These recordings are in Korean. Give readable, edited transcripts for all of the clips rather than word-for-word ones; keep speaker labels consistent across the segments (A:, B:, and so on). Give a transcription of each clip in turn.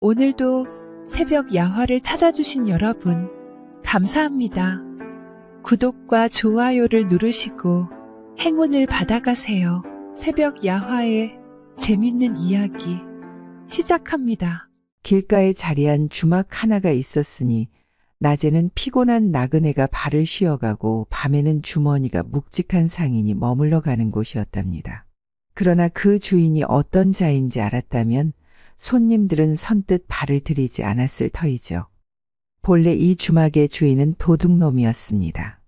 A: 오늘도 새벽 야화를 찾아주신 여러분, 감사합니다. 구독과 좋아요를 누르시고 행운을 받아가세요. 새벽 야화의 재밌는 이야기 시작합니다.
B: 길가에 자리한 주막 하나가 있었으니 낮에는 피곤한 나그네가 발을 쉬어가고 밤에는 주머니가 묵직한 상인이 머물러 가는 곳이었답니다. 그러나 그 주인이 어떤 자인지 알았다면 손님들은 선뜻 발을 들이지 않았을 터이죠. 본래 이 주막의 주인은 도둑놈이었습니다.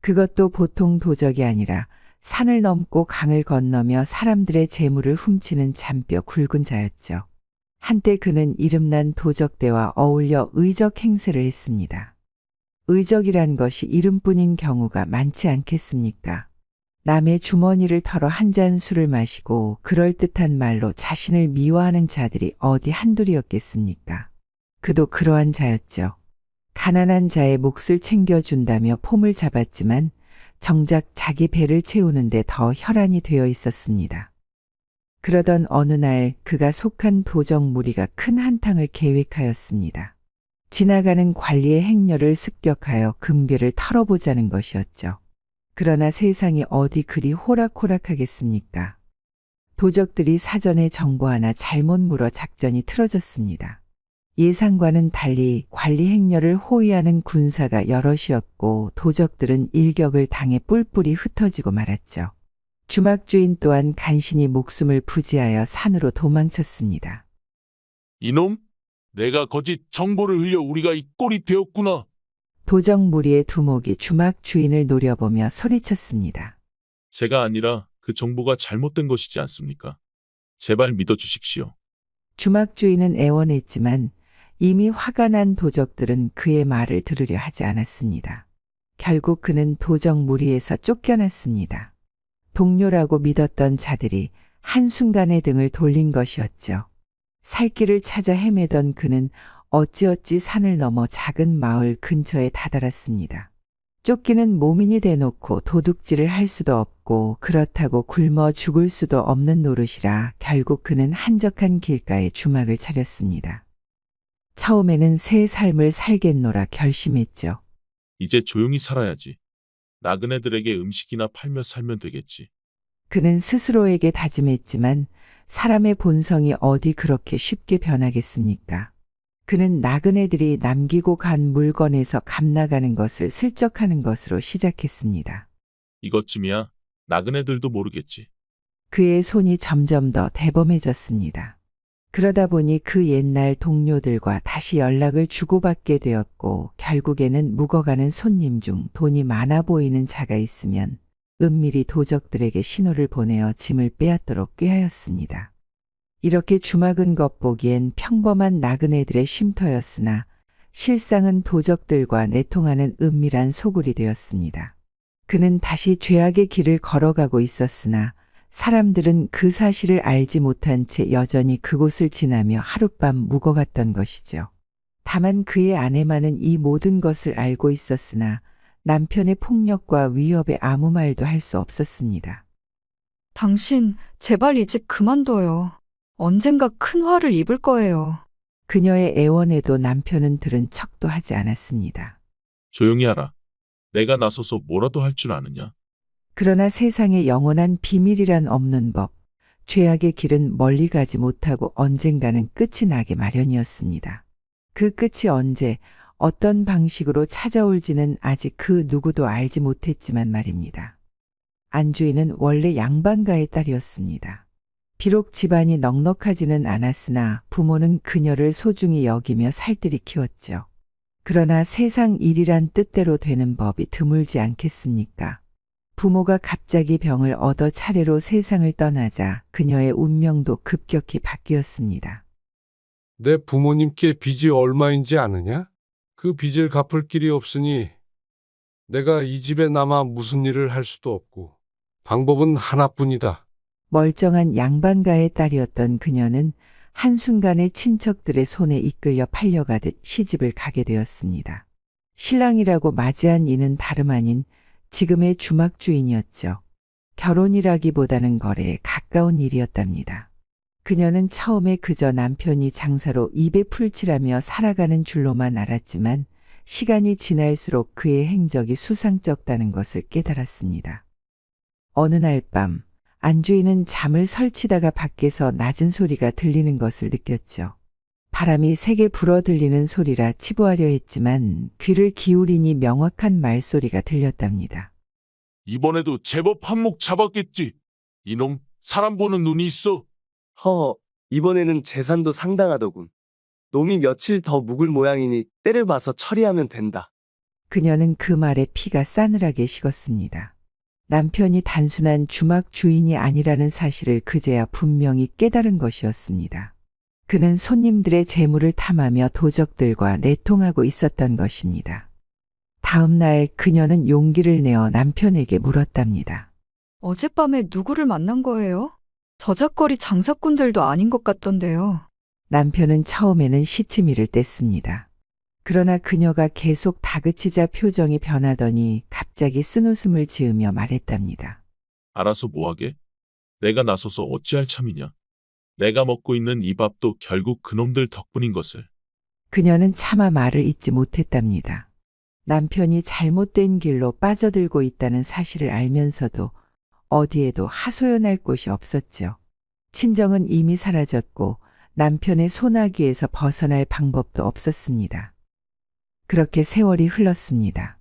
B: 그것도 보통 도적이 아니라 산을 넘고 강을 건너며 사람들의 재물을 훔치는 잔뼈 굵은 자였죠. 한때 그는 이름난 도적대와 어울려 의적 행세를 했습니다. 의적이란 것이 이름뿐인 경우가 많지 않겠습니까? 남의 주머니를 털어 한 잔 술을 마시고 그럴듯한 말로 자신을 미워하는 자들이 어디 한둘이었겠습니까? 그도 그러한 자였죠. 가난한 자의 몫을 챙겨준다며 폼을 잡았지만 정작 자기 배를 채우는데 더 혈안이 되어 있었습니다. 그러던 어느 날 그가 속한 도적 무리가 큰 한탕을 계획하였습니다. 지나가는 관리의 행렬을 습격하여 금괴를 털어보자는 것이었죠. 그러나 세상이 어디 그리 호락호락하겠습니까? 도적들이 사전에 정보 하나 잘못 물어 작전이 틀어졌습니다. 예상과는 달리 관리 행렬을 호위하는 군사가 여럿이었고 도적들은 일격을 당해 뿔뿔이 흩어지고 말았죠. 주막 주인 또한 간신히 목숨을 부지하여 산으로 도망쳤습니다.
C: 이놈, 내가 거짓 정보를 흘려 우리가 이 꼴이 되었구나.
B: 도적 무리의 두목이 주막 주인을 노려보며 소리쳤습니다.
C: 제가 아니라 그 정보가 잘못된 것이지 않습니까? 제발 믿어주십시오.
B: 주막 주인은 애원했지만 이미 화가 난 도적들은 그의 말을 들으려 하지 않았습니다. 결국 그는 도적 무리에서 쫓겨났습니다. 동료라고 믿었던 자들이 한순간에 등을 돌린 것이었죠. 살 길을 찾아 헤매던 그는 어찌어찌 산을 넘어 작은 마을 근처에 다다랐습니다. 쫓기는 모민이 대놓고 도둑질을 할 수도 없고 그렇다고 굶어 죽을 수도 없는 노릇이라 결국 그는 한적한 길가에 주막을 차렸습니다. 처음에는 새 삶을 살겠노라 결심했죠.
C: 이제 조용히 살아야지. 나그네들에게 음식이나 팔며 살면 되겠지.
B: 그는 스스로에게 다짐했지만 사람의 본성이 어디 그렇게 쉽게 변하겠습니까? 그는 나그네들이 남기고 간 물건에서 값나가는 것을 슬쩍하는 것으로 시작했습니다.
C: 이것쯤이야 나그네들도 모르겠지.
B: 그의 손이 점점 더 대범해졌습니다. 그러다 보니 그 옛날 동료들과 다시 연락을 주고받게 되었고 결국에는 묵어가는 손님 중 돈이 많아 보이는 자가 있으면 은밀히 도적들에게 신호를 보내어 짐을 빼앗도록 꾀하였습니다. 이렇게 주막은 겉보기엔 평범한 나그네들의 쉼터였으나 실상은 도적들과 내통하는 은밀한 소굴이 되었습니다. 그는 다시 죄악의 길을 걸어가고 있었으나 사람들은 그 사실을 알지 못한 채 여전히 그곳을 지나며 하룻밤 묵어갔던 것이죠. 다만 그의 아내만은 이 모든 것을 알고 있었으나 남편의 폭력과 위협에 아무 말도 할 수 없었습니다.
D: 당신, 제발 이 집 그만둬요. 언젠가 큰 화를 입을 거예요.
B: 그녀의 애원에도 남편은 들은 척도 하지 않았습니다.
C: 조용히 하라. 내가 나서서 뭐라도 할 줄 아느냐?
B: 그러나 세상에 영원한 비밀이란 없는 법, 죄악의 길은 멀리 가지 못하고 언젠가는 끝이 나게 마련이었습니다. 그 끝이 언제, 어떤 방식으로 찾아올지는 아직 그 누구도 알지 못했지만 말입니다. 안주인은 원래 양반가의 딸이었습니다. 비록 집안이 넉넉하지는 않았으나 부모는 그녀를 소중히 여기며 살뜰히 키웠죠. 그러나 세상 일이란 뜻대로 되는 법이 드물지 않겠습니까? 부모가 갑자기 병을 얻어 차례로 세상을 떠나자 그녀의 운명도 급격히 바뀌었습니다.
E: 내 부모님께 빚이 얼마인지 아느냐? 그 빚을 갚을 길이 없으니 내가 이 집에 남아 무슨 일을 할 수도 없고 방법은 하나뿐이다.
B: 멀쩡한 양반가의 딸이었던 그녀는 한순간에 친척들의 손에 이끌려 팔려가듯 시집을 가게 되었습니다. 신랑이라고 맞이한 이는 다름 아닌 지금의 주막 주인이었죠. 결혼이라기보다는 거래에 가까운 일이었답니다. 그녀는 처음에 그저 남편이 장사로 입에 풀칠하며 살아가는 줄로만 알았지만 시간이 지날수록 그의 행적이 수상쩍다는 것을 깨달았습니다. 어느 날 밤 안주인은 잠을 설치다가 밖에서 낮은 소리가 들리는 것을 느꼈죠. 바람이 세게 불어 들리는 소리라 치부하려 했지만 귀를 기울이니 명확한 말소리가 들렸답니다.
C: 이번에도 제법 한몫 잡았겠지. 이놈 사람 보는 눈이 있어.
F: 이번에는 재산도 상당하더군. 놈이 며칠 더 묵을 모양이니 때를 봐서 처리하면 된다.
B: 그녀는 그 말에 피가 싸늘하게 식었습니다. 남편이 단순한 주막 주인이 아니라는 사실을 그제야 분명히 깨달은 것이었습니다. 그는 손님들의 재물을 탐하며 도적들과 내통하고 있었던 것입니다. 다음 날 그녀는 용기를 내어 남편에게 물었답니다.
D: 어젯밤에 누구를 만난 거예요? 저작거리 장사꾼들도 아닌 것 같던데요.
B: 남편은 처음에는 시치미를 뗐습니다. 그러나 그녀가 계속 다그치자 표정이 변하더니 갑자기 쓴웃음을 지으며 말했답니다.
C: 알아서 뭐하게? 내가 나서서 어찌할 참이냐. 내가 먹고 있는 이 밥도 결국 그놈들 덕분인 것을.
B: 그녀는 차마 말을 잇지 못했답니다. 남편이 잘못된 길로 빠져들고 있다는 사실을 알면서도 어디에도 하소연할 곳이 없었죠. 친정은 이미 사라졌고 남편의 소나기에서 벗어날 방법도 없었습니다. 그렇게 세월이 흘렀습니다.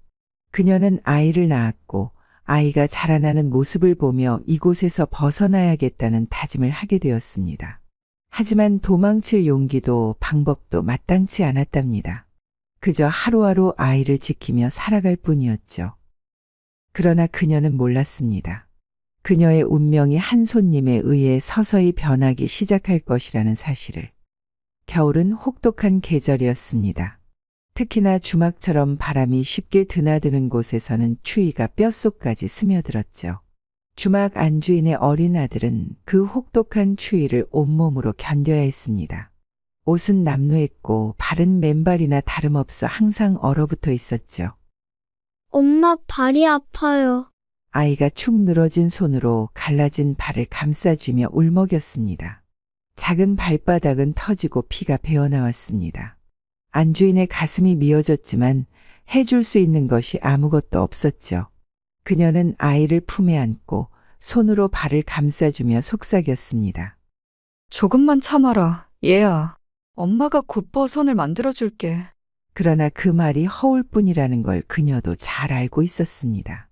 B: 그녀는 아이를 낳았고 아이가 자라나는 모습을 보며 이곳에서 벗어나야겠다는 다짐을 하게 되었습니다. 하지만 도망칠 용기도 방법도 마땅치 않았답니다. 그저 하루하루 아이를 지키며 살아갈 뿐이었죠. 그러나 그녀는 몰랐습니다. 그녀의 운명이 한 손님에 의해 서서히 변하기 시작할 것이라는 사실을. 겨울은 혹독한 계절이었습니다. 특히나 주막처럼 바람이 쉽게 드나드는 곳에서는 추위가 뼛속까지 스며들었죠. 주막 안주인의 어린 아들은 그 혹독한 추위를 온몸으로 견뎌야 했습니다. 옷은 남루했고 발은 맨발이나 다름없어 항상 얼어붙어 있었죠.
G: 엄마 발이 아파요.
B: 아이가 축 늘어진 손으로 갈라진 발을 감싸주며 울먹였습니다. 작은 발바닥은 터지고 피가 배어나왔습니다. 안주인의 가슴이 미어졌지만 해줄 수 있는 것이 아무것도 없었죠. 그녀는 아이를 품에 안고 손으로 발을 감싸주며 속삭였습니다.
D: 조금만 참아라, 얘야. 엄마가 곧 버선을 만들어줄게.
B: 그러나 그 말이 허울 뿐이라는 걸 그녀도 잘 알고 있었습니다.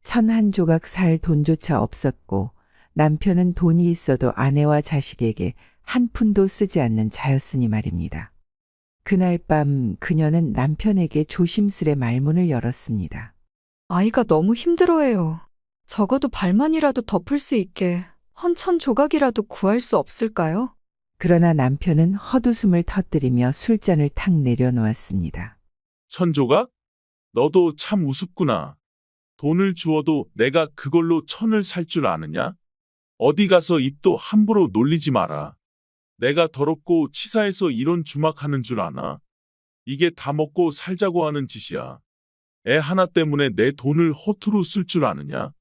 B: 천 한 조각 살 돈조차 없었고 남편은 돈이 있어도 아내와 자식에게 한 푼도 쓰지 않는 자였으니 말입니다. 그날 밤 그녀는 남편에게 조심스레 말문을 열었습니다.
D: 아이가 너무 힘들어해요. 적어도 발만이라도 덮을 수 있게 헌천 조각이라도 구할 수 없을까요?
B: 그러나 남편은 헛웃음을 터뜨리며 술잔을 탁 내려놓았습니다.
C: 천조각? 너도 참 우습구나. 돈을 주어도 내가 그걸로 천을 살 줄 아느냐? 어디 가서 입도 함부로 놀리지 마라. 내가 더럽고 치사해서 이런 주막하는 줄 아나? 이게 다 먹고 살자고 하는 짓이야. 애 하나 때문에 내 돈을 허투루 쓸 줄 아느냐?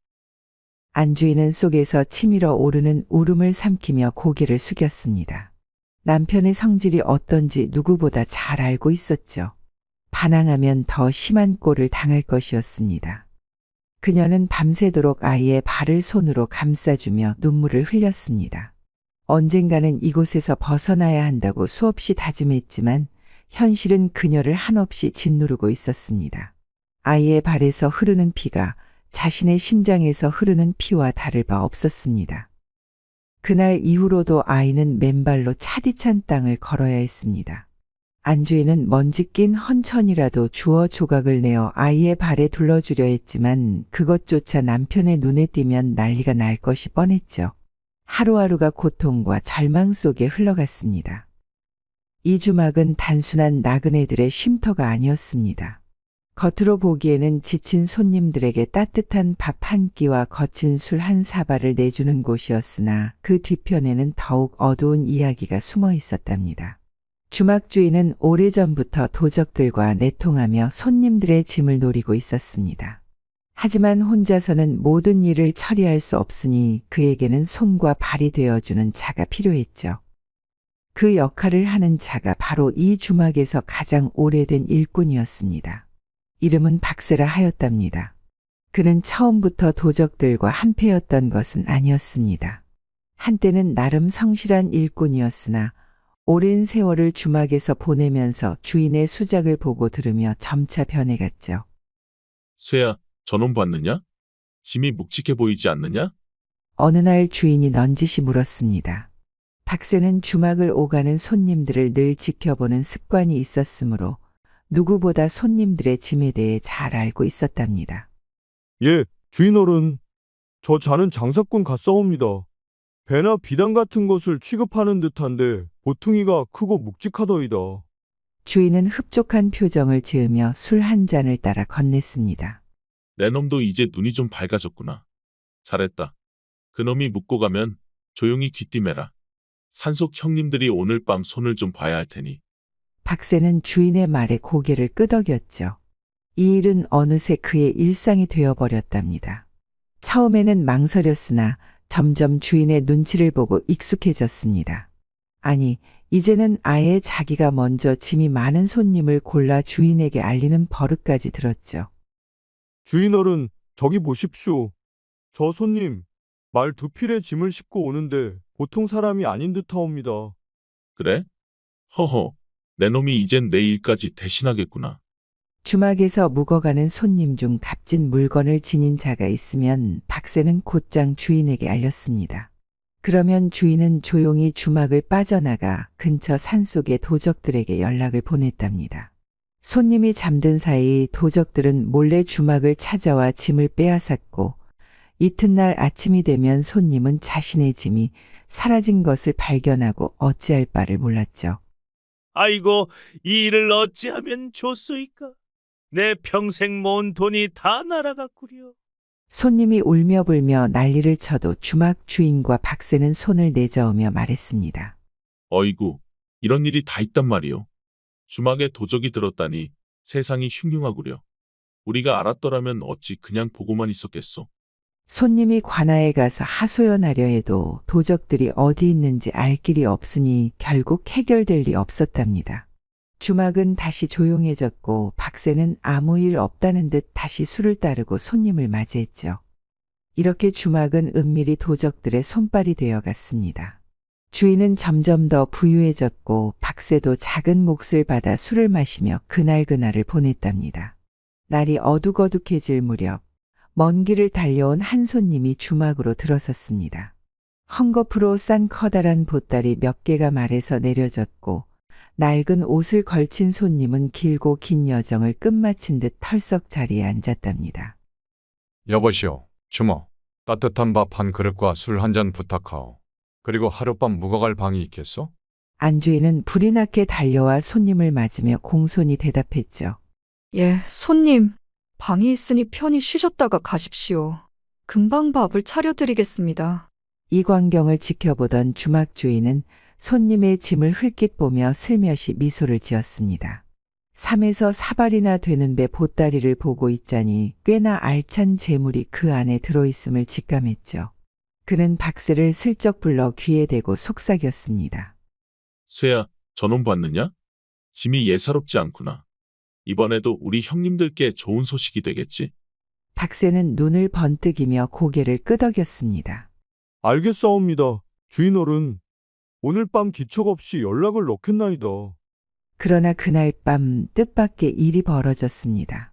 B: 안주인은 속에서 치밀어 오르는 울음을 삼키며 고개를 숙였습니다. 남편의 성질이 어떤지 누구보다 잘 알고 있었죠. 반항하면 더 심한 꼴을 당할 것이었습니다. 그녀는 밤새도록 아이의 발을 손으로 감싸주며 눈물을 흘렸습니다. 언젠가는 이곳에서 벗어나야 한다고 수없이 다짐했지만 현실은 그녀를 한없이 짓누르고 있었습니다. 아이의 발에서 흐르는 피가 자신의 심장에서 흐르는 피와 다를 바 없었습니다. 그날 이후로도 아이는 맨발로 차디찬 땅을 걸어야 했습니다. 안주인은 먼지 낀 헌천이라도 주워 조각을 내어 아이의 발에 둘러주려 했지만 그것조차 남편의 눈에 띄면 난리가 날 것이 뻔했죠. 하루하루가 고통과 절망 속에 흘러갔습니다. 이 주막은 단순한 나그네들의 쉼터가 아니었습니다. 겉으로 보기에는 지친 손님들에게 따뜻한 밥 한 끼와 거친 술 한 사발을 내주는 곳이었으나 그 뒤편에는 더욱 어두운 이야기가 숨어 있었답니다. 주막 주인은 오래전부터 도적들과 내통하며 손님들의 짐을 노리고 있었습니다. 하지만 혼자서는 모든 일을 처리할 수 없으니 그에게는 손과 발이 되어주는 자가 필요했죠. 그 역할을 하는 자가 바로 이 주막에서 가장 오래된 일꾼이었습니다. 이름은 박세라 하였답니다. 그는 처음부터 도적들과 한패였던 것은 아니었습니다. 한때는 나름 성실한 일꾼이었으나 오랜 세월을 주막에서 보내면서 주인의 수작을 보고 들으며 점차 변해갔죠.
C: 쇠야, 저놈 봤느냐? 짐이 묵직해 보이지 않느냐?
B: 어느 날 주인이 넌지시 물었습니다. 박세는 주막을 오가는 손님들을 늘 지켜보는 습관이 있었으므로 누구보다 손님들의 짐에 대해 잘 알고 있었답니다.
H: 예, 주인어른. 저 자는 장사꾼 같사옵니다. 배나 비단 같은 것을 취급하는 듯한데 보퉁이가 크고 묵직하더이다.
B: 주인은 흡족한 표정을 지으며 술 한 잔을 따라 건넸습니다.
C: 내 놈도 이제 눈이 좀 밝아졌구나. 잘했다. 그놈이 묵고 가면 조용히 귀띔해라. 산속 형님들이 오늘 밤 손을 좀 봐야 할 테니.
B: 박세는 주인의 말에 고개를 끄덕였죠. 이 일은 어느새 그의 일상이 되어버렸답니다. 처음에는 망설였으나 점점 주인의 눈치를 보고 익숙해졌습니다. 아니, 이제는 아예 자기가 먼저 짐이 많은 손님을 골라 주인에게 알리는 버릇까지 들었죠.
H: 주인어른, 저기 보십시오. 저 손님, 말 두 필에 짐을 싣고 오는데 보통 사람이 아닌 듯하옵니다.
C: 그래? 허허, 내 놈이 이젠 내 일까지 대신하겠구나.
B: 주막에서 묵어가는 손님 중 값진 물건을 지닌 자가 있으면 박세는 곧장 주인에게 알렸습니다. 그러면 주인은 조용히 주막을 빠져나가 근처 산속의 도적들에게 연락을 보냈답니다. 손님이 잠든 사이 도적들은 몰래 주막을 찾아와 짐을 빼앗았고 이튿날 아침이 되면 손님은 자신의 짐이 사라진 것을 발견하고 어찌할 바를 몰랐죠.
I: 아이고, 이 일을 어찌하면 좋소이까? 내 평생 모은 돈이 다 날아갔구려.
B: 손님이 울며 불며 난리를 쳐도 주막 주인과 박세는 손을 내저으며 말했습니다.
C: 어이구, 이런 일이 다 있단 말이오. 주막에 도적이 들었다니 세상이 흉흉하구려. 우리가 알았더라면 어찌 그냥 보고만 있었겠소.
B: 손님이 관아에 가서 하소연하려 해도 도적들이 어디 있는지 알 길이 없으니 결국 해결될 리 없었답니다. 주막은 다시 조용해졌고 박세는 아무 일 없다는 듯 다시 술을 따르고 손님을 맞이했죠. 이렇게 주막은 은밀히 도적들의 손발이 되어갔습니다. 주인은 점점 더 부유해졌고 박세도 작은 몫을 받아 술을 마시며 그날그날을 보냈답니다. 날이 어둑어둑해질 무렵 먼 길을 달려온 한 손님이 주막으로 들어섰습니다. 헝겊으로 싼 커다란 보따리 몇 개가 말에서 내려졌고 낡은 옷을 걸친 손님은 길고 긴 여정을 끝마친 듯 털썩 자리에 앉았답니다.
J: 여보시오, 주모. 따뜻한 밥 한 그릇과 술 한 잔 부탁하오. 그리고 하룻밤 묵어갈 방이 있겠소?
B: 안주인은 불이 나게 달려와 손님을 맞으며 공손히 대답했죠.
D: 예, 손님. 방이 있으니 편히 쉬셨다가 가십시오. 금방 밥을 차려드리겠습니다.
B: 이 광경을 지켜보던 주막 주인은 손님의 짐을 흘낏 보며 슬며시 미소를 지었습니다. 3에서 4발이나 되는 배 보따리를 보고 있자니 꽤나 알찬 재물이 그 안에 들어있음을 직감했죠. 그는 박세를 슬쩍 불러 귀에 대고 속삭였습니다.
C: 쇠야, 저놈 봤느냐? 짐이 예사롭지 않구나. 이번에도 우리 형님들께 좋은 소식이 되겠지?
B: 박세는 눈을 번뜩이며 고개를 끄덕였습니다.
H: 알겠사옵니다. 주인어른, 오늘 밤 기척 없이 연락을 넣겠나이다.
B: 그러나 그날 밤 뜻밖의 일이 벌어졌습니다.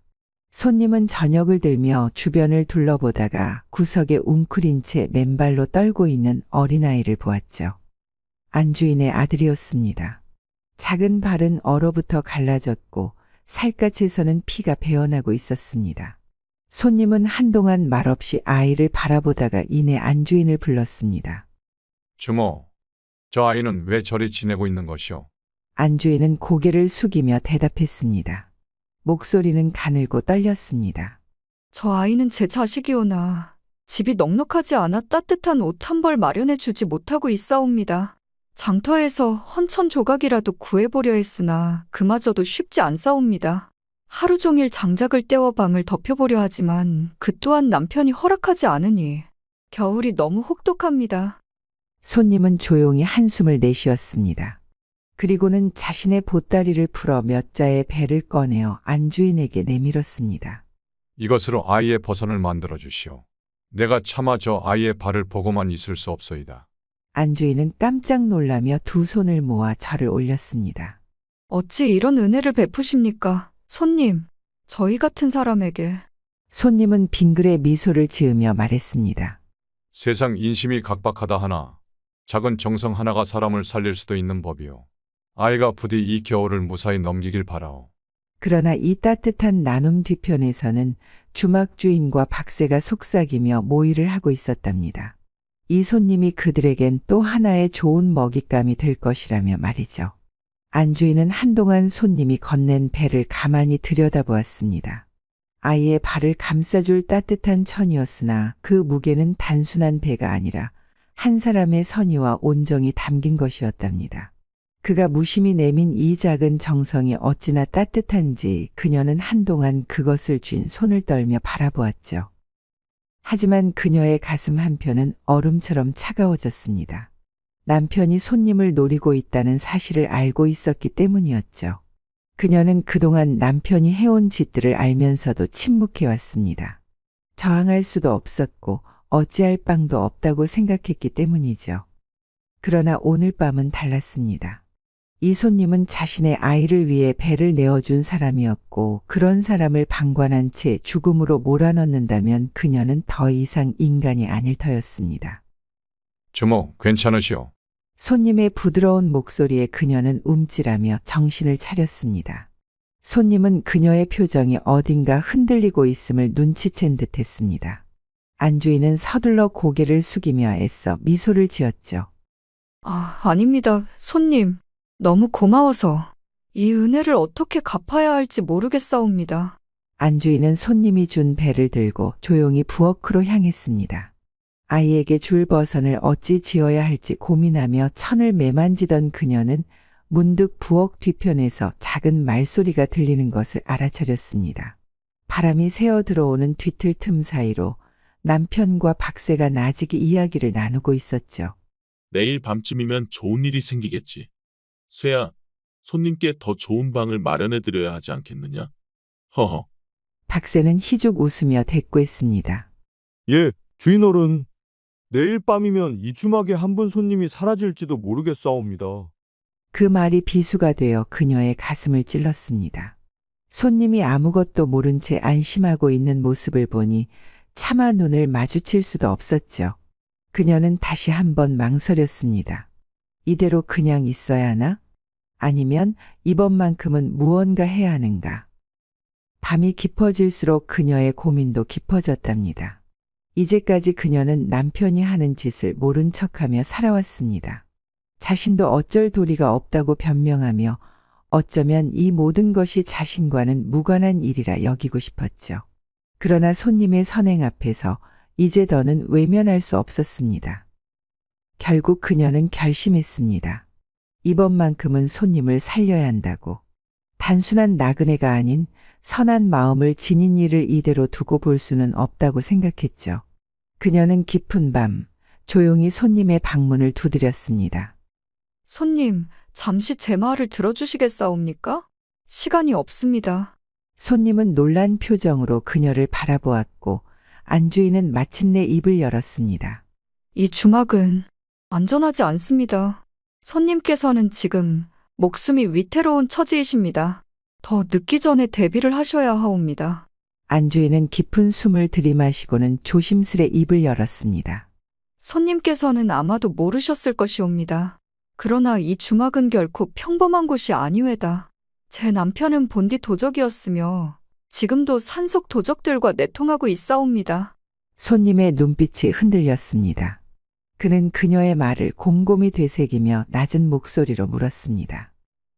B: 손님은 저녁을 들며 주변을 둘러보다가 구석에 웅크린 채 맨발로 떨고 있는 어린아이를 보았죠. 안주인의 아들이었습니다. 작은 발은 얼어붙어 갈라졌고 살갗에서는 피가 배어나고 있었습니다. 손님은 한동안 말없이 아이를 바라보다가 이내 안주인을 불렀습니다.
J: 주모, 저 아이는 왜 저리 지내고 있는 것이오?
B: 안주인은 고개를 숙이며 대답했습니다. 목소리는 가늘고 떨렸습니다.
D: 저 아이는 제 자식이오나 집이 넉넉하지 않아 따뜻한 옷 한 벌 마련해 주지 못하고 있사옵니다. 장터에서 헌천 조각이라도 구해보려 했으나 그마저도 쉽지 않사옵니다. 하루 종일 장작을 떼어 방을 덮여보려 하지만 그 또한 남편이 허락하지 않으니 겨울이 너무 혹독합니다.
B: 손님은 조용히 한숨을 내쉬었습니다. 그리고는 자신의 보따리를 풀어 몇 자의 배를 꺼내어 안주인에게 내밀었습니다.
J: 이것으로 아이의 버선을 만들어 주시오. 내가 차마 저 아이의 발을 보고만 있을 수 없소이다.
B: 안주인은 깜짝 놀라며 두 손을 모아 절을 올렸습니다.
D: 어찌 이런 은혜를 베푸십니까? 손님, 저희 같은 사람에게.
B: 손님은 빙그레 미소를 지으며 말했습니다.
J: 세상 인심이 각박하다 하나 작은 정성 하나가 사람을 살릴 수도 있는 법이오. 아이가 부디 이 겨울을 무사히 넘기길 바라오.
B: 그러나 이 따뜻한 나눔 뒤편에서는 주막주인과 박새가 속삭이며 모의를 하고 있었답니다. 이 손님이 그들에겐 또 하나의 좋은 먹잇감이 될 것이라며 말이죠. 안주인은 한동안 손님이 건넨 배를 가만히 들여다보았습니다. 아이의 발을 감싸줄 따뜻한 천이었으나 그 무게는 단순한 배가 아니라 한 사람의 선의와 온정이 담긴 것이었답니다. 그가 무심히 내민 이 작은 정성이 어찌나 따뜻한지 그녀는 한동안 그것을 쥔 손을 떨며 바라보았죠. 하지만 그녀의 가슴 한편은 얼음처럼 차가워졌습니다. 남편이 손님을 노리고 있다는 사실을 알고 있었기 때문이었죠. 그녀는 그동안 남편이 해온 짓들을 알면서도 침묵해왔습니다. 저항할 수도 없었고 어찌할 방도 없다고 생각했기 때문이죠. 그러나 오늘 밤은 달랐습니다. 이 손님은 자신의 아이를 위해 배를 내어준 사람이었고 그런 사람을 방관한 채 죽음으로 몰아넣는다면 그녀는 더 이상 인간이 아닐 터였습니다.
J: 주모, 괜찮으시오?
B: 손님의 부드러운 목소리에 그녀는 움찔하며 정신을 차렸습니다. 손님은 그녀의 표정이 어딘가 흔들리고 있음을 눈치챈 듯했습니다. 안주인은 서둘러 고개를 숙이며 애써 미소를 지었죠.
D: 아닙니다. 손님, 너무 고마워서 이 은혜를 어떻게 갚아야 할지 모르겠사옵니다.
B: 안주인은 손님이 준 배를 들고 조용히 부엌으로 향했습니다. 아이에게 줄 버선을 어찌 지어야 할지 고민하며 천을 매만지던 그녀는 문득 부엌 뒤편에서 작은 말소리가 들리는 것을 알아차렸습니다. 바람이 새어 들어오는 뒤틀 틈 사이로 남편과 박새가 나직이 이야기를 나누고 있었죠.
C: 내일 밤쯤이면 좋은 일이 생기겠지. 쇠야, 손님께 더 좋은 방을 마련해드려야 하지 않겠느냐? 허허.
B: 박새는 희죽 웃으며 대꾸했습니다.
H: 예, 주인어른. 내일 밤이면 이 주막에 한 분 손님이 사라질지도 모르겠사옵니다.
B: 그 말이 비수가 되어 그녀의 가슴을 찔렀습니다. 손님이 아무것도 모른 채 안심하고 있는 모습을 보니 차마 눈을 마주칠 수도 없었죠. 그녀는 다시 한번 망설였습니다. 이대로 그냥 있어야 하나? 아니면 이번만큼은 무언가 해야 하는가? 밤이 깊어질수록 그녀의 고민도 깊어졌답니다. 이제까지 그녀는 남편이 하는 짓을 모른 척하며 살아왔습니다. 자신도 어쩔 도리가 없다고 변명하며 어쩌면 이 모든 것이 자신과는 무관한 일이라 여기고 싶었죠. 그러나 손님의 선행 앞에서 이제 더는 외면할 수 없었습니다. 결국 그녀는 결심했습니다. 이번만큼은 손님을 살려야 한다고. 단순한 나그네가 아닌 선한 마음을 지닌 일을 이대로 두고 볼 수는 없다고 생각했죠. 그녀는 깊은 밤 조용히 손님의 방문을 두드렸습니다.
D: 손님, 잠시 제 말을 들어주시겠사옵니까? 시간이 없습니다.
B: 손님은 놀란 표정으로 그녀를 바라보았고 안주인은 마침내 입을 열었습니다.
D: 이 주막은 안전하지 않습니다. 손님께서는 지금 목숨이 위태로운 처지이십니다. 더 늦기 전에 대비를 하셔야 하옵니다.
B: 안주인은 깊은 숨을 들이마시고는 조심스레 입을 열었습니다.
D: 손님께서는 아마도 모르셨을 것이옵니다. 그러나 이 주막은 결코 평범한 곳이 아니외다. 제 남편은 본디 도적이었으며 지금도 산속 도적들과 내통하고 있사옵니다.
B: 손님의 눈빛이 흔들렸습니다. 그는 그녀의 말을 곰곰이 되새기며 낮은 목소리로 물었습니다.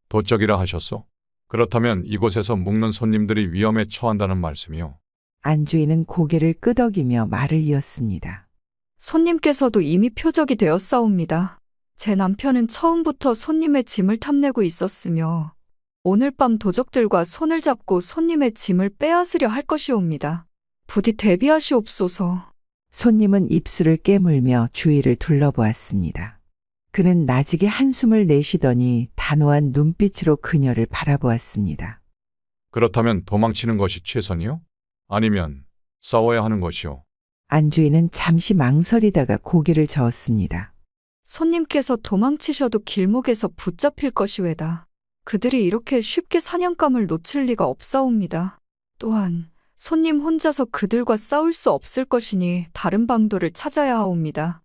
J: 도적이라 하셨소? 그렇다면 이곳에서 묵는 손님들이 위험에 처한다는 말씀이요.
B: 안주인은 고개를 끄덕이며 말을 이었습니다.
D: 손님께서도 이미 표적이 되었사옵니다. 제 남편은 처음부터 손님의 짐을 탐내고 있었으며 오늘 밤 도적들과 손을 잡고 손님의 짐을 빼앗으려 할 것이옵니다. 부디 대비하시옵소서.
B: 손님은 입술을 깨물며 주위를 둘러보았습니다. 그는 나직이 한숨을 내쉬더니 단호한 눈빛으로 그녀를 바라보았습니다.
J: 그렇다면 도망치는 것이 최선이요? 아니면 싸워야 하는 것이요?
B: 안주인은 잠시 망설이다가 고개를 저었습니다.
D: 손님께서 도망치셔도 길목에서 붙잡힐 것이외다. 그들이 이렇게 쉽게 사냥감을 놓칠 리가 없사옵니다. 또한 손님 혼자서 그들과 싸울 수 없을 것이니 다른 방도를 찾아야 하옵니다.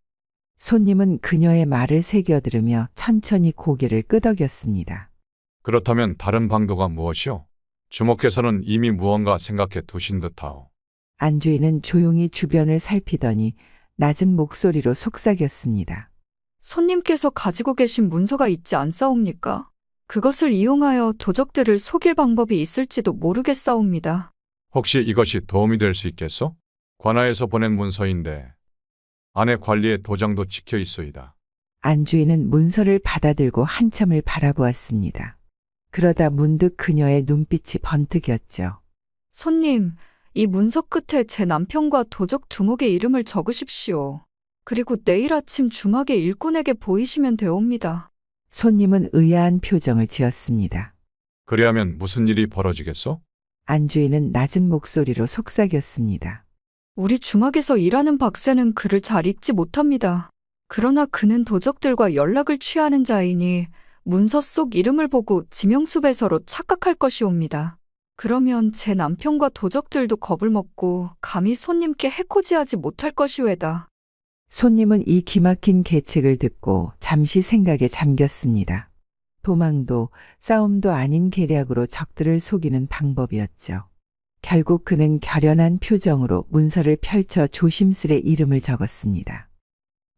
B: 손님은 그녀의 말을 새겨들으며 천천히 고개를 끄덕였습니다.
J: 그렇다면 다른 방도가 무엇이요? 주목께서는 이미 무언가 생각해 두신 듯하오.
B: 안주인은 조용히 주변을 살피더니 낮은 목소리로 속삭였습니다.
D: 손님께서 가지고 계신 문서가 있지 않사옵니까? 그것을 이용하여 도적들을 속일 방법이 있을지도 모르겠사옵니다.
J: 혹시 이것이 도움이 될 수 있겠소? 관아에서 보낸 문서인데 안에 관리의 도장도 찍혀 있소이다.
B: 안주인은 문서를 받아들고 한참을 바라보았습니다. 그러다 문득 그녀의 눈빛이 번뜩였죠.
D: 손님, 이 문서 끝에 제 남편과 도적 두목의 이름을 적으십시오. 그리고 내일 아침 주막에 일꾼에게 보이시면 되옵니다.
B: 손님은 의아한 표정을 지었습니다.
J: 그리하면 무슨 일이 벌어지겠소?
B: 안주인은 낮은 목소리로 속삭였습니다.
D: 우리 주막에서 일하는 박새는 글을 잘 읽지 못합니다. 그러나 그는 도적들과 연락을 취하는 자이니 문서 속 이름을 보고 지명수배서로 착각할 것이옵니다. 그러면 제 남편과 도적들도 겁을 먹고 감히 손님께 해코지하지 못할 것이외다.
B: 손님은 이 기막힌 계책을 듣고 잠시 생각에 잠겼습니다. 도망도 싸움도 아닌 계략으로 적들을 속이는 방법이었죠. 결국 그는 결연한 표정으로 문서를 펼쳐 조심스레 이름을 적었습니다.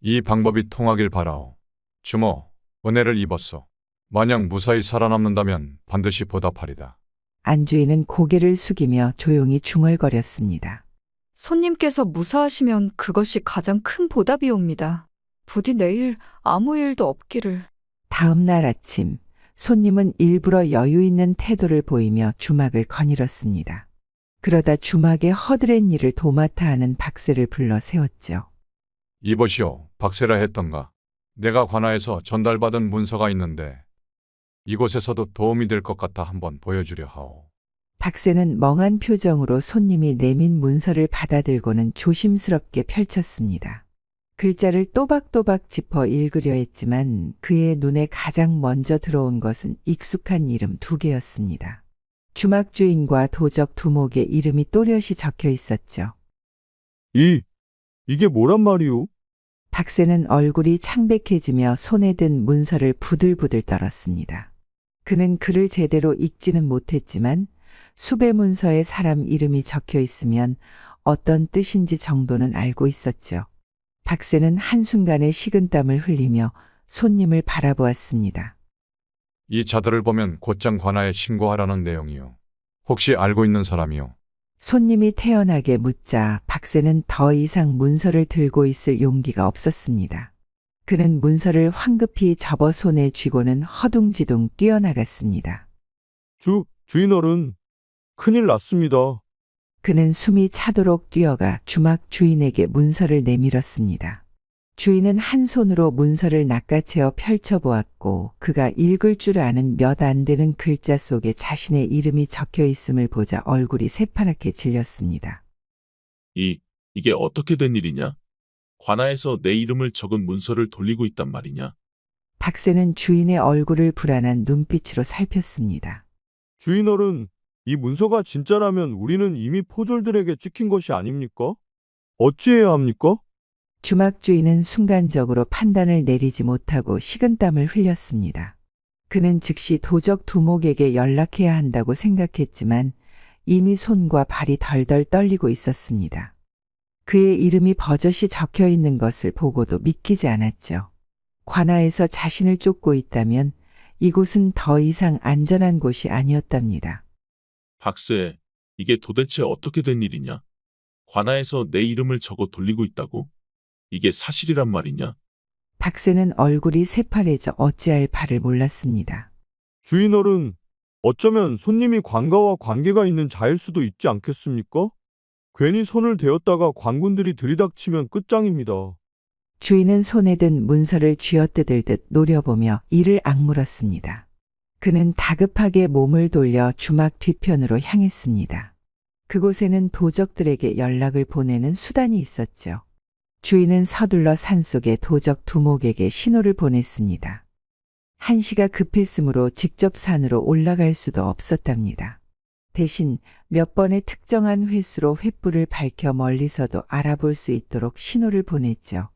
J: 이 방법이 통하길 바라오. 주모, 은혜를 입었소. 만약 무사히 살아남는다면 반드시 보답하리다.
B: 안주인은 고개를 숙이며 조용히 중얼거렸습니다.
D: 손님께서 무사하시면 그것이 가장 큰 보답이옵니다. 부디 내일 아무 일도 없기를.
B: 다음 날 아침 손님은 일부러 여유 있는 태도를 보이며 주막을 거닐었습니다. 그러다 주막의 허드렛 일을 도맡아 하는 박새를 불러 세웠죠.
J: 이보시오, 박세라 했던가. 내가 관아에서 전달받은 문서가 있는데 이곳에서도 도움이 될 것 같아 한번 보여주려 하오.
B: 박새는 멍한 표정으로 손님이 내민 문서를 받아들고는 조심스럽게 펼쳤습니다. 글자를 또박또박 짚어 읽으려 했지만 그의 눈에 가장 먼저 들어온 것은 익숙한 이름 2개였습니다. 주막 주인과 도적 두목의 이름이 또렷이 적혀 있었죠.
H: 이게 뭐란 말이오?
B: 박새는 얼굴이 창백해지며 손에 든 문서를 부들부들 떨었습니다. 그는 글을 제대로 읽지는 못했지만 수배 문서에 사람 이름이 적혀 있으면 어떤 뜻인지 정도는 알고 있었죠. 박새는 한순간에 식은땀을 흘리며 손님을 바라보았습니다.
J: 이 자들을 보면 곧장 관아에 신고하라는 내용이요. 혹시 알고 있는 사람이요?
B: 손님이 태연하게 묻자 박새는 더 이상 문서를 들고 있을 용기가 없었습니다. 그는 문서를 황급히 접어 손에 쥐고는 허둥지둥 뛰어나갔습니다.
H: 주인어른, 큰일 났습니다.
B: 그는 숨이 차도록 뛰어가 주막 주인에게 문서를 내밀었습니다. 주인은 한 손으로 문서를 낚아채어 펼쳐보았고 그가 읽을 줄 아는 몇 안 되는 글자 속에 자신의 이름이 적혀 있음을 보자 얼굴이 새파랗게 질렸습니다.
C: 이게 어떻게 된 일이냐? 관아에서 내 이름을 적은 문서를 돌리고 있단 말이냐?
B: 박새는 주인의 얼굴을 불안한 눈빛으로 살폈습니다.
H: 주인어른, 이 문서가 진짜라면 우리는 이미 포졸들에게 찍힌 것이 아닙니까? 어찌해야 합니까?
B: 주막 주인은 순간적으로 판단을 내리지 못하고 식은땀을 흘렸습니다. 그는 즉시 도적 두목에게 연락해야 한다고 생각했지만 이미 손과 발이 덜덜 떨리고 있었습니다. 그의 이름이 버젓이 적혀 있는 것을 보고도 믿기지 않았죠. 관아에서 자신을 쫓고 있다면 이곳은 더 이상 안전한 곳이 아니었답니다.
C: 박새, 이게 도대체 어떻게 된 일이냐? 관아에서 내 이름을 적어 돌리고 있다고? 이게 사실이란 말이냐?
B: 박새는 얼굴이 새파래져 어찌할 바를 몰랐습니다.
H: 주인어른, 어쩌면 손님이 관가와 관계가 있는 자일 수도 있지 않겠습니까? 괜히 손을 대었다가 관군들이 들이닥치면 끝장입니다.
B: 주인은 손에 든 문서를 쥐어뜯을 듯 노려보며 이를 악물었습니다. 그는 다급하게 몸을 돌려 주막 뒤편으로 향했습니다. 그곳에는 도적들에게 연락을 보내는 수단이 있었죠. 주인은 서둘러 산속의 도적 두목에게 신호를 보냈습니다. 한시가 급했으므로 직접 산으로 올라갈 수도 없었답니다. 대신 몇 번의 특정한 횟수로 횃불을 밝혀 멀리서도 알아볼 수 있도록 신호를 보냈죠.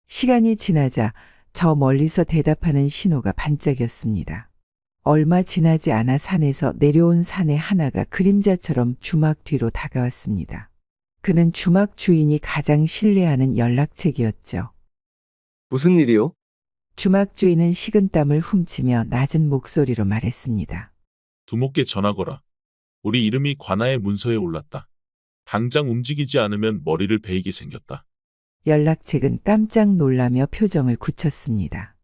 B: 시간이 지나자 저 멀리서 대답하는 신호가 반짝였습니다. 얼마 지나지 않아 산에서 내려온 사내 하나가 그림자처럼 주막 뒤로 다가왔습니다. 그는 주막 주인이 가장 신뢰하는 연락책이었죠.
F: 무슨 일이요?
B: 주막 주인은 식은땀을 훔치며 낮은 목소리로 말했습니다.
C: 두목께 전하거라. 우리 이름이 관아의 문서에 올랐다. 당장 움직이지 않으면 머리를 베이게 생겼다.
B: 연락책은 깜짝 놀라며 표정을 굳혔습니다.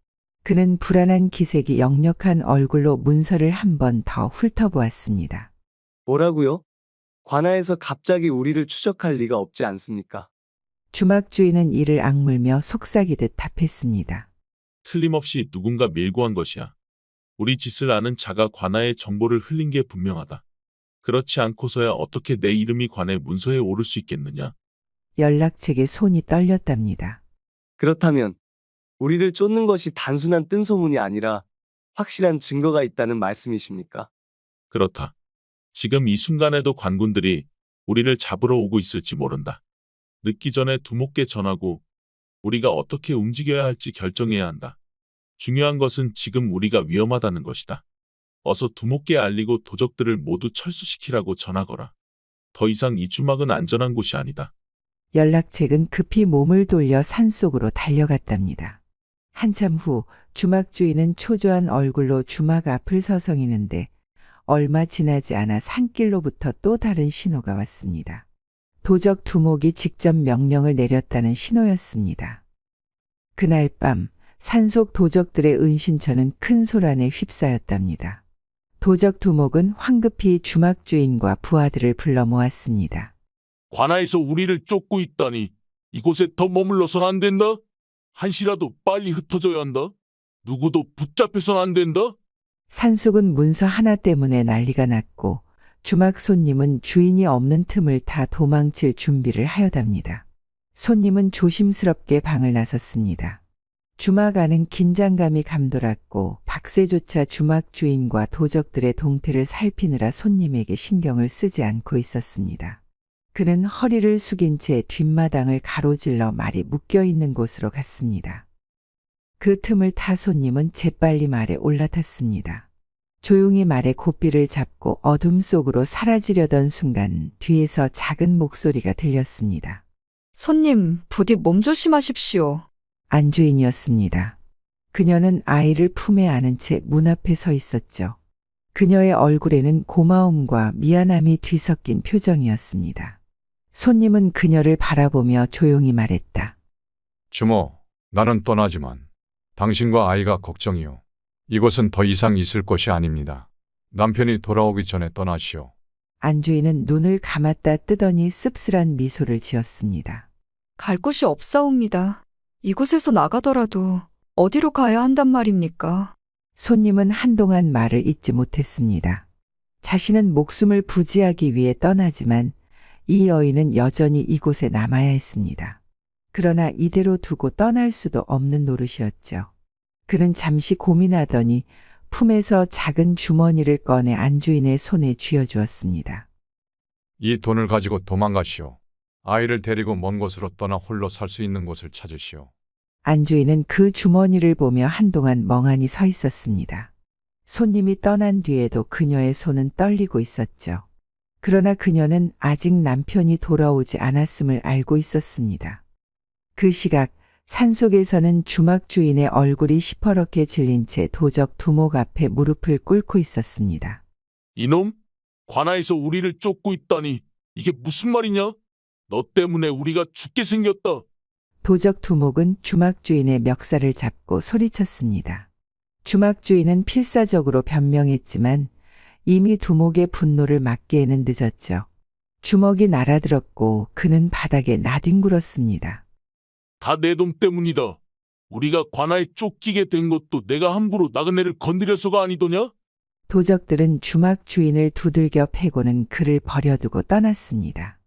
B: 그는 불안한 기색이 역력한 얼굴로 문서를 한 번 더 훑어보았습니다.
F: 뭐라고요? 관아에서 갑자기 우리를 추적할 리가 없지 않습니까?
B: 주막 주인은 이를 악물며 속삭이듯 답했습니다.
C: 틀림없이 누군가 밀고 한 것이야. 우리 짓을 아는 자가 관아의 정보를 흘린 게 분명하다. 그렇지 않고서야 어떻게 내 이름이 관의 문서에 오를 수 있겠느냐?
B: 연락책에 손이 떨렸답니다.
F: 그렇다면 우리를 쫓는 것이 단순한 뜬소문이 아니라 확실한 증거가 있다는 말씀이십니까?
C: 그렇다. 지금 이 순간에도 관군들이 우리를 잡으러 오고 있을지 모른다. 늦기 전에 두목께 전하고 우리가 어떻게 움직여야 할지 결정해야 한다. 중요한 것은 지금 우리가 위험하다는 것이다. 어서 두목께 알리고 도적들을 모두 철수시키라고 전하거라. 더 이상 이 주막은 안전한 곳이 아니다.
B: 연락책은 급히 몸을 돌려 산속으로 달려갔답니다. 한참 후 주막 주인은 초조한 얼굴로 주막 앞을 서성이는데 얼마 지나지 않아 산길로부터 또 다른 신호가 왔습니다. 도적 두목이 직접 명령을 내렸다는 신호였습니다. 그날 밤 산속 도적들의 은신처는 큰 소란에 휩싸였답니다. 도적 두목은 황급히 주막 주인과 부하들을 불러 모았습니다.
C: 관아에서 우리를 쫓고 있다니 이곳에 더 머물러선 안 된다. 한시라도 빨리 흩어져야 한다. 누구도 붙잡혀선 안 된다.
B: 산속은 문서 하나 때문에 난리가 났고 주막 손님은 주인이 없는 틈을 타 도망칠 준비를 하여답니다. 손님은 조심스럽게 방을 나섰습니다. 주막 안은 긴장감이 감돌았고 박쇠조차 주막 주인과 도적들의 동태를 살피느라 손님에게 신경을 쓰지 않고 있었습니다. 그는 허리를 숙인 채 뒷마당을 가로질러 말이 묶여있는 곳으로 갔습니다. 그 틈을 타 손님은 재빨리 말에 올라탔습니다. 조용히 말의 고삐를 잡고 어둠 속으로 사라지려던 순간 뒤에서 작은 목소리가 들렸습니다.
D: 손님, 부디 몸 조심하십시오.
B: 안주인이었습니다. 그녀는 아이를 품에 안은 채 문 앞에 서 있었죠. 그녀의 얼굴에는 고마움과 미안함이 뒤섞인 표정이었습니다. 손님은 그녀를 바라보며 조용히 말했다.
J: 주모, 나는 떠나지만 당신과 아이가 걱정이요. 이곳은 더 이상 있을 곳이 아닙니다. 남편이 돌아오기 전에 떠나시오.
B: 안주인은 눈을 감았다 뜨더니 씁쓸한 미소를 지었습니다.
D: 갈 곳이 없사옵니다. 이곳에서 나가더라도 어디로 가야 한단 말입니까?
B: 손님은 한동안 말을 잇지 못했습니다. 자신은 목숨을 부지하기 위해 떠나지만 이 여인은 여전히 이곳에 남아야 했습니다. 그러나 이대로 두고 떠날 수도 없는 노릇이었죠. 그는 잠시 고민하더니 품에서 작은 주머니를 꺼내 안주인의 손에 쥐어주었습니다.
J: 이 돈을 가지고 도망가시오. 아이를 데리고 먼 곳으로 떠나 홀로 살 수 있는 곳을 찾으시오.
B: 안주인은 그 주머니를 보며 한동안 멍하니 서 있었습니다. 손님이 떠난 뒤에도 그녀의 손은 떨리고 있었죠. 그러나 그녀는 아직 남편이 돌아오지 않았음을 알고 있었습니다. 그 시각 산속에서는 주막 주인의 얼굴이 시퍼렇게 질린 채 도적 두목 앞에 무릎을 꿇고 있었습니다.
C: 이놈? 관아에서 우리를 쫓고 있다니 이게 무슨 말이냐? 너 때문에 우리가 죽게 생겼다.
B: 도적 두목은 주막 주인의 멱살을 잡고 소리쳤습니다. 주막 주인은 필사적으로 변명했지만 이미 두목의 분노를 막기에는 늦었죠. 주먹이 날아들었고 그는 바닥에 나뒹굴었습니다.
C: 다 내 돈 때문이다. 우리가 관아에 쫓기게 된 것도 내가 함부로 나그네를 건드려서가 아니더냐?
B: 도적들은 주막 주인을 두들겨 패고는 그를 버려두고 떠났습니다.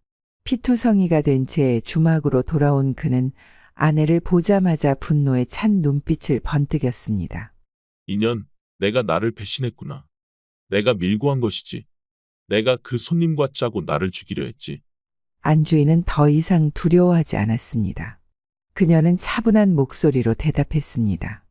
B: 피투성이가 된 채 주막으로 돌아온 그는 아내를 보자마자 분노에 찬 눈빛을 번뜩였습니다.
C: 인연, 내가 나를 배신했구나. 내가 밀고 한 것이지. 내가 그 손님과 짜고 나를 죽이려 했지.
B: 안주인은 더 이상 두려워하지 않았습니다. 그녀는 차분한 목소리로 대답했습니다.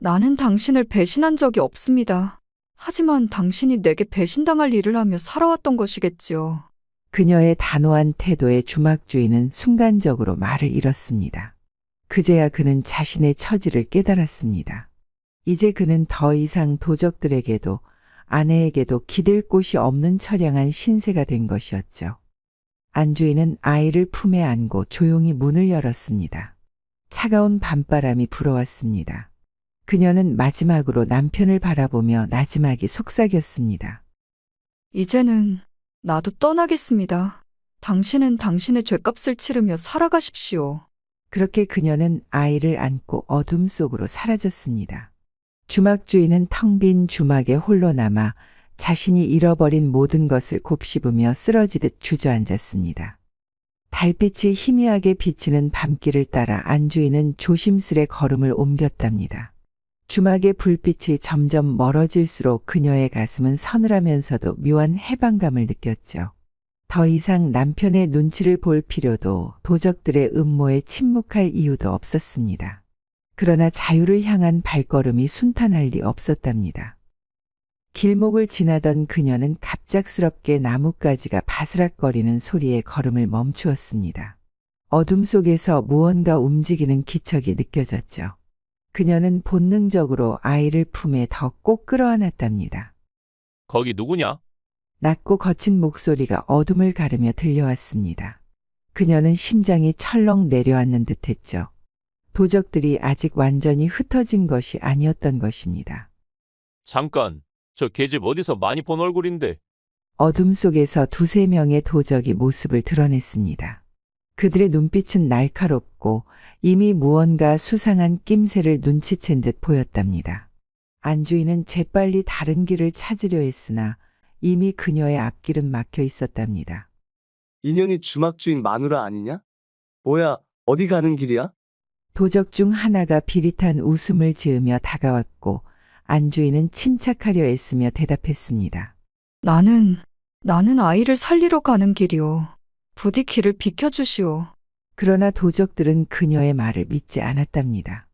D: 나는 당신을 배신한 적이 없습니다. 하지만 당신이 내게 배신당할 일을 하며 살아왔던 것이겠지요.
B: 그녀의 단호한 태도에 주막 주인은 순간적으로 말을 잃었습니다. 그제야 그는 자신의 처지를 깨달았습니다. 이제 그는 더 이상 도적들에게도 아내에게도 기댈 곳이 없는 처량한 신세가 된 것이었죠. 안주인은 아이를 품에 안고 조용히 문을 열었습니다. 차가운 밤바람이 불어왔습니다. 그녀는 마지막으로 남편을 바라보며 나지막이 속삭였습니다.
D: 이제는 나도 떠나겠습니다. 당신은 당신의 죄값을 치르며 살아가십시오.
B: 그렇게 그녀는 아이를 안고 어둠 속으로 사라졌습니다. 주막 주인은 텅 빈 주막에 홀로 남아 자신이 잃어버린 모든 것을 곱씹으며 쓰러지듯 주저앉았습니다. 달빛이 희미하게 비치는 밤길을 따라 안주인은 조심스레 걸음을 옮겼답니다. 주막의 불빛이 점점 멀어질수록 그녀의 가슴은 서늘하면서도 묘한 해방감을 느꼈죠. 더 이상 남편의 눈치를 볼 필요도 도적들의 음모에 침묵할 이유도 없었습니다. 그러나 자유를 향한 발걸음이 순탄할 리 없었답니다. 길목을 지나던 그녀는 갑작스럽게 나뭇가지가 바스락거리는 소리에 걸음을 멈추었습니다. 어둠 속에서 무언가 움직이는 기척이 느껴졌죠. 그녀는 본능적으로 아이를 품에 더 꼭 끌어안았답니다.
K: 거기 누구냐?
B: 낮고 거친 목소리가 어둠을 가르며 들려왔습니다. 그녀는 심장이 철렁 내려앉는 듯했죠. 도적들이 아직 완전히 흩어진 것이 아니었던 것입니다.
K: 잠깐, 저 계집 어디서 많이 본 얼굴인데.
B: 어둠 속에서 두세 명의 도적이 모습을 드러냈습니다. 그들의 눈빛은 날카롭고 이미 무언가 수상한 낌새를 눈치챈 듯 보였답니다. 안주인은 재빨리 다른 길을 찾으려 했으나 이미 그녀의 앞길은 막혀 있었답니다.
F: 인연이 주막 주인 마누라 아니냐? 뭐야, 어디 가는 길이야?
B: 도적 중 하나가 비릿한 웃음을 지으며 다가왔고 안주인은 침착하려 애쓰며 대답했습니다.
D: 나는 아이를 살리러 가는 길이오. 부디 길을 비켜주시오.
B: 그러나 도적들은 그녀의 말을 믿지 않았답니다.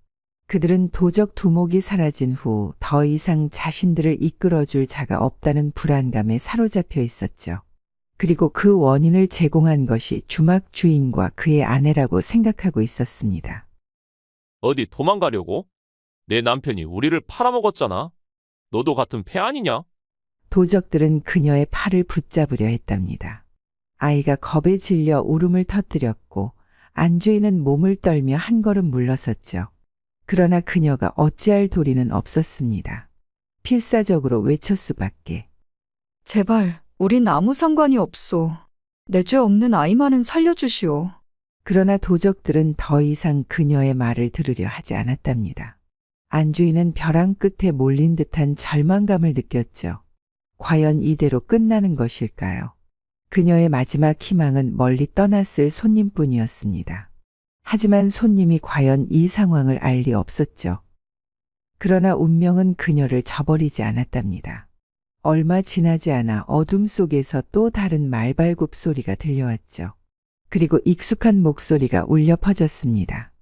B: 그들은 도적 두목이 사라진 후 더 이상 자신들을 이끌어줄 자가 없다는 불안감에 사로잡혀 있었죠. 그리고 그 원인을 제공한 것이 주막 주인과 그의 아내라고 생각하고 있었습니다.
K: 어디 도망가려고? 내 남편이 우리를 팔아먹었잖아. 너도 같은 폐 아니냐?
B: 도적들은 그녀의 팔을 붙잡으려 했답니다. 아이가 겁에 질려 울음을 터뜨렸고 안주인은 몸을 떨며 한 걸음 물러섰죠. 그러나 그녀가 어찌할 도리는 없었습니다. 필사적으로 외칠 수밖에.
D: 제발, 우린 아무 상관이 없소. 내 죄 없는 아이만은 살려주시오.
B: 그러나 도적들은 더 이상 그녀의 말을 들으려 하지 않았답니다. 안주인은 벼랑 끝에 몰린 듯한 절망감을 느꼈죠. 과연 이대로 끝나는 것일까요? 그녀의 마지막 희망은 멀리 떠났을 손님뿐이었습니다. 하지만 손님이 과연 이 상황을 알 리 없었죠. 그러나 운명은 그녀를 저버리지 않았답니다. 얼마 지나지 않아 어둠 속에서 또 다른 말발굽 소리가 들려왔죠. 그리고 익숙한 목소리가 울려 퍼졌습니다.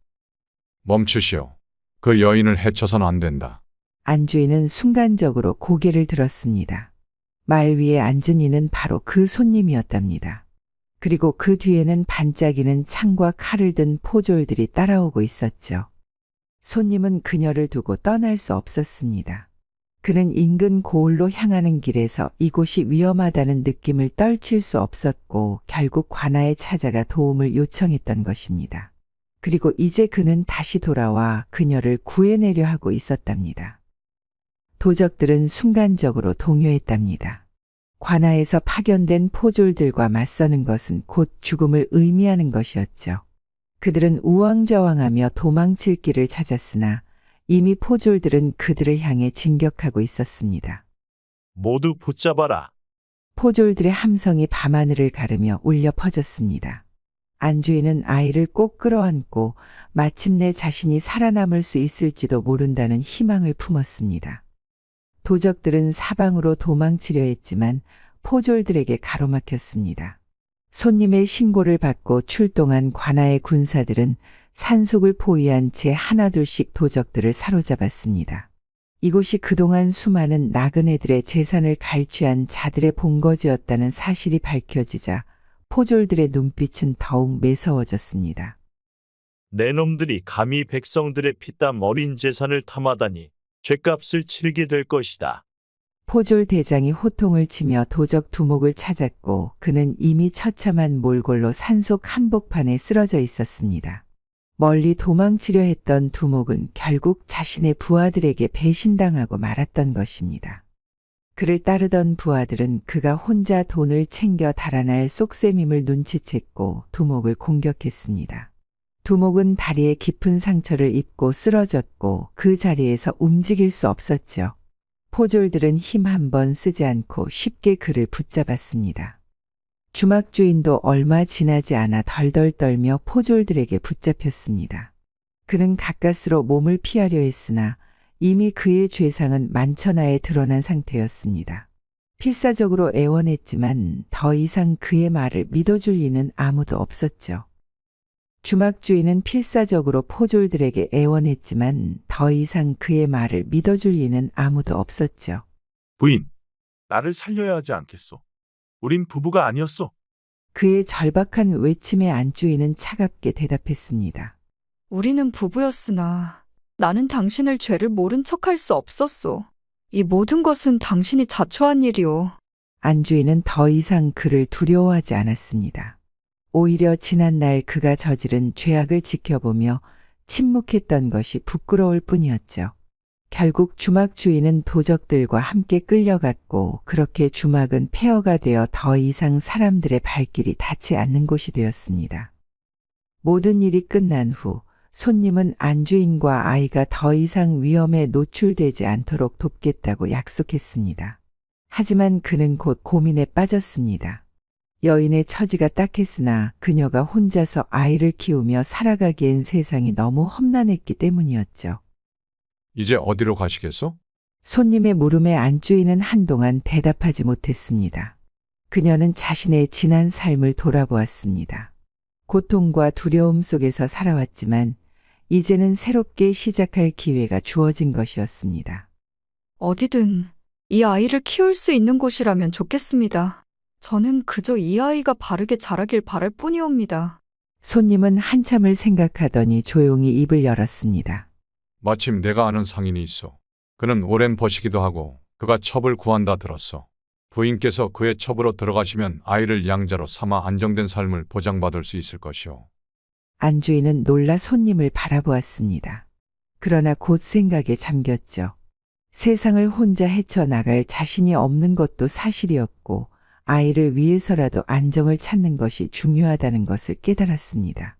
J: 멈추시오. 그 여인을 해쳐서는 안 된다.
B: 안주인은 순간적으로 고개를 들었습니다. 말 위에 앉은 이는 바로 그 손님이었답니다. 그리고 그 뒤에는 반짝이는 창과 칼을 든 포졸들이 따라오고 있었죠. 손님은 그녀를 두고 떠날 수 없었습니다. 그는 인근 고을로 향하는 길에서 이곳이 위험하다는 느낌을 떨칠 수 없었고 결국 관아에 찾아가 도움을 요청했던 것입니다. 그리고 이제 그는 다시 돌아와 그녀를 구해내려 하고 있었답니다. 도적들은 순간적으로 동요했답니다. 관아에서 파견된 포졸들과 맞서는 것은 곧 죽음을 의미하는 것이었죠. 그들은 우왕좌왕하며 도망칠 길을 찾았으나 이미 포졸들은 그들을 향해 진격하고 있었습니다.
I: 모두 붙잡아라.
B: 포졸들의 함성이 밤하늘을 가르며 울려 퍼졌습니다. 안주인은 아이를 꼭 끌어안고 마침내 자신이 살아남을 수 있을지도 모른다는 희망을 품었습니다. 도적들은 사방으로 도망치려 했지만 포졸들에게 가로막혔습니다. 손님의 신고를 받고 출동한 관아의 군사들은 산속을 포위한 채 하나둘씩 도적들을 사로잡았습니다. 이곳이 그동안 수많은 나그네들의 재산을 갈취한 자들의 본거지였다는 사실이 밝혀지자 포졸들의 눈빛은 더욱 매서워졌습니다.
I: 내 놈들이 감히 백성들의 피땀 어린 재산을 탐하다니 죗값을 치르게 될 것이다.
B: 포졸 대장이 호통을 치며 도적 두목을 찾았고 그는 이미 처참한 몰골로 산속 한복판에 쓰러져 있었습니다. 멀리 도망치려 했던 두목은 결국 자신의 부하들에게 배신당하고 말았던 것입니다. 그를 따르던 부하들은 그가 혼자 돈을 챙겨 달아날 쏙셈임을 눈치챘고 두목을 공격했습니다. 두목은 다리에 깊은 상처를 입고 쓰러졌고 그 자리에서 움직일 수 없었죠. 포졸들은 힘 한 번 쓰지 않고 쉽게 그를 붙잡았습니다. 주막주인도 얼마 지나지 않아 덜덜 떨며 포졸들에게 붙잡혔습니다. 그는 가까스로 몸을 피하려 했으나 이미 그의 죄상은 만천하에 드러난 상태였습니다. 필사적으로 애원했지만 더 이상 그의 말을 믿어줄 이는 아무도 없었죠. 주막주인은 필사적으로 포졸들에게 애원했지만 더 이상 그의 말을 믿어줄 이는 아무도 없었죠.
C: 부인, 나를 살려야 하지 않겠소? 우린 부부가 아니었소.
B: 그의 절박한 외침에 안주인은 차갑게 대답했습니다.
D: 우리는 부부였으나 나는 당신을 죄를 모른 척할 수 없었소. 이 모든 것은 당신이 자초한 일이오.
B: 안주인은 더 이상 그를 두려워하지 않았습니다. 오히려 지난날 그가 저지른 죄악을 지켜보며 침묵했던 것이 부끄러울 뿐이었죠. 결국 주막 주인은 도적들과 함께 끌려갔고 그렇게 주막은 폐허가 되어 더 이상 사람들의 발길이 닿지 않는 곳이 되었습니다. 모든 일이 끝난 후 손님은 안주인과 아이가 더 이상 위험에 노출되지 않도록 돕겠다고 약속했습니다. 하지만 그는 곧 고민에 빠졌습니다. 여인의 처지가 딱했으나 그녀가 혼자서 아이를 키우며 살아가기엔 세상이 너무 험난했기 때문이었죠.
J: 이제 어디로 가시겠소?
B: 손님의 물음에 안주인은 한동안 대답하지 못했습니다. 그녀는 자신의 지난 삶을 돌아보았습니다. 고통과 두려움 속에서 살아왔지만 이제는 새롭게 시작할 기회가 주어진 것이었습니다.
D: 어디든 이 아이를 키울 수 있는 곳이라면 좋겠습니다. 저는 그저 이 아이가 바르게 자라길 바랄 뿐이옵니다.
B: 손님은 한참을 생각하더니 조용히 입을 열었습니다.
J: 마침 내가 아는 상인이 있어. 그는 오랜 버시기도 하고 그가 첩을 구한다 들었어. 부인께서 그의 첩으로 들어가시면 아이를 양자로 삼아 안정된 삶을 보장받을 수 있을 것이오.
B: 안주인은 놀라 손님을 바라보았습니다. 그러나 곧 생각에 잠겼죠. 세상을 혼자 헤쳐나갈 자신이 없는 것도 사실이었고 아이를 위해서라도 안정을 찾는 것이 중요하다는 것을 깨달았습니다.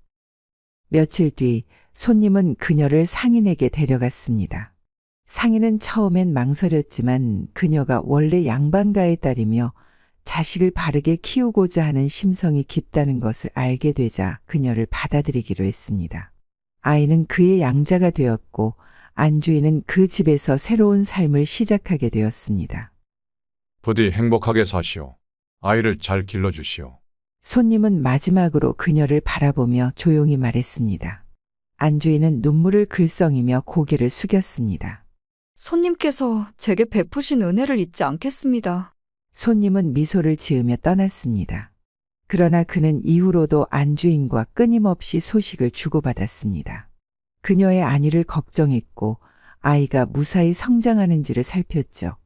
B: 며칠 뒤 손님은 그녀를 상인에게 데려갔습니다. 상인은 처음엔 망설였지만 그녀가 원래 양반가의 딸이며 자식을 바르게 키우고자 하는 심성이 깊다는 것을 알게 되자 그녀를 받아들이기로 했습니다. 아이는 그의 양자가 되었고 안주인은 그 집에서 새로운 삶을 시작하게 되었습니다.
J: 부디 행복하게 사시오. 아이를 잘 길러주시오.
B: 손님은 마지막으로 그녀를 바라보며 조용히 말했습니다. 안주인은 눈물을 글썽이며 고개를 숙였습니다.
D: 손님께서 제게 베푸신 은혜를 잊지 않겠습니다.
B: 손님은 미소를 지으며 떠났습니다. 그러나 그는 이후로도 안주인과 끊임없이 소식을 주고받았습니다. 그녀의 안위를 걱정했고 아이가 무사히 성장하는지를 살폈죠.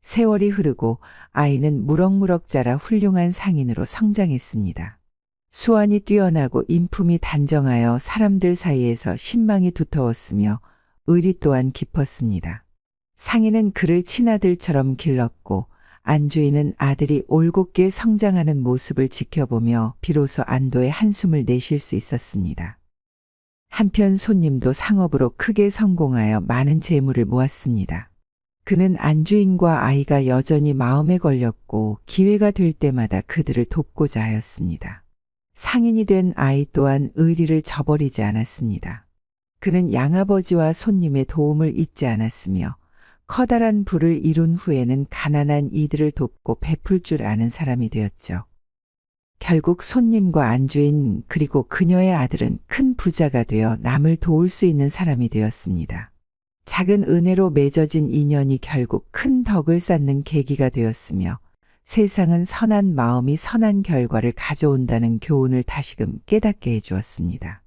B: 세월이 흐르고 아이는 무럭무럭 자라 훌륭한 상인으로 성장했습니다. 수완이 뛰어나고 인품이 단정하여 사람들 사이에서 신망이 두터웠으며 의리 또한 깊었습니다. 상인은 그를 친아들처럼 길렀고 안주인은 아들이 올곧게 성장하는 모습을 지켜보며 비로소 안도의 한숨을 내쉴 수 있었습니다. 한편 손님도 상업으로 크게 성공하여 많은 재물을 모았습니다. 그는 안주인과 아이가 여전히 마음에 걸렸고 기회가 될 때마다 그들을 돕고자 하였습니다. 상인이 된 아이 또한 의리를 저버리지 않았습니다. 그는 양아버지와 손님의 도움을 잊지 않았으며 커다란 부를 이룬 후에는 가난한 이들을 돕고 베풀 줄 아는 사람이 되었죠. 결국 손님과 안주인 그리고 그녀의 아들은 큰 부자가 되어 남을 도울 수 있는 사람이 되었습니다. 작은 은혜로 맺어진 인연이 결국 큰 덕을 쌓는 계기가 되었으며 세상은 선한 마음이 선한 결과를 가져온다는 교훈을 다시금 깨닫게 해주었습니다.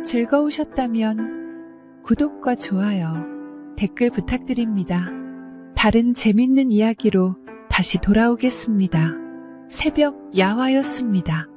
A: 즐거우셨다면 구독과 좋아요, 댓글 부탁드립니다. 다른 재밌는 이야기로 다시 돌아오겠습니다. 새벽 야화였습니다.